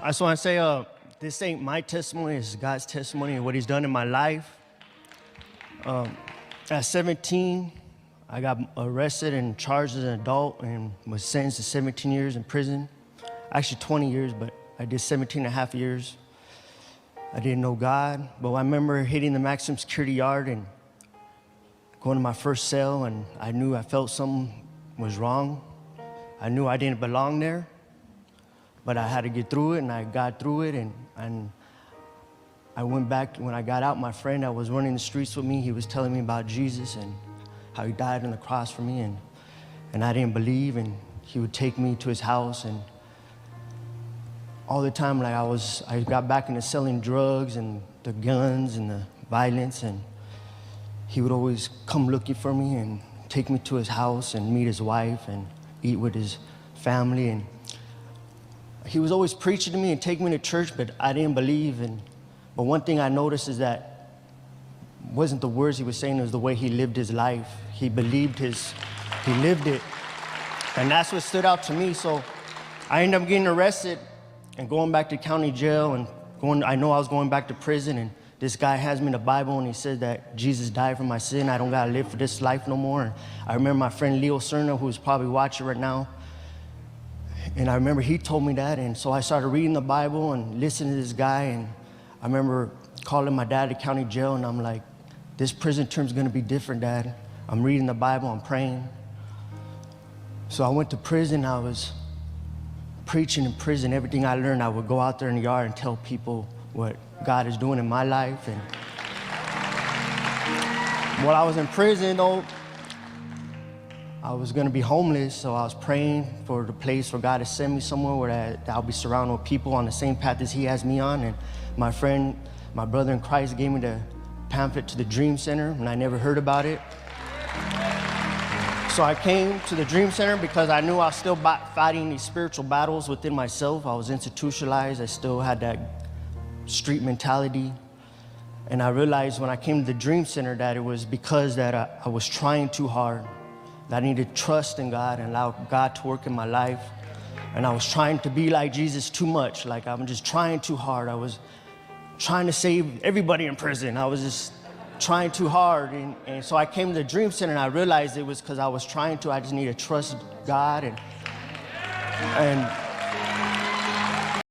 I just want to say, this ain't my testimony, it's God's testimony and what he's done in my life. At 17, I got arrested and charged as an adult and was sentenced to 17 years in prison. Actually 20 years, but I did 17 and a half years. I didn't know God, but I remember hitting the maximum security yard and going to my first cell, and I knew I felt something was wrong. I knew I didn't belong there, but I had to get through it, and I got through it, and I went back. When I got out, my friend that was running the streets with me, he was telling me about Jesus and how he died on the cross for me, and I didn't believe, and he would take me to his house, and all the time, like I got back into selling drugs and the guns and the violence, and he would always come looking for me and take me to his house and meet his wife and eat with his family. And he was always preaching to me and taking me to church, but I didn't believe. But one thing I noticed is that it wasn't the words he was saying, it was the way he lived his life. He believed he lived it. And that's what stood out to me. So I ended up getting arrested and going back to county jail, and I know I was going back to prison, and this guy hands me the Bible and he said that Jesus died for my sin. I don't gotta live for this life no more. And I remember my friend Leo Cerna, who's probably watching right now, and I remember he told me that, and so I started reading the Bible and listening to this guy, and I remember calling my dad to county jail, and I'm like, this prison term's gonna be different, Dad. I'm reading the Bible, I'm praying. So I went to prison, I was preaching in prison. Everything I learned, I would go out there in the yard and tell people what God is doing in my life. And while I was in prison, though, I was gonna be homeless, so I was praying for the place for God to send me somewhere where I'll be surrounded with people on the same path as he has me on. And my friend, my brother in Christ, gave me the pamphlet to the Dream Center, and I never heard about it. So I came to the Dream Center because I knew I was still fighting these spiritual battles within myself. I was institutionalized, I still had that street mentality. And I realized when I came to the Dream Center that it was because that I was trying too hard, that I needed to trust in God and allow God to work in my life. And I was trying to be like Jesus too much, like I'm just trying too hard. I was trying to save everybody in prison. I was just trying too hard. And so I came to the Dream Center and I realized it was because I was trying to, I just needed to trust God. And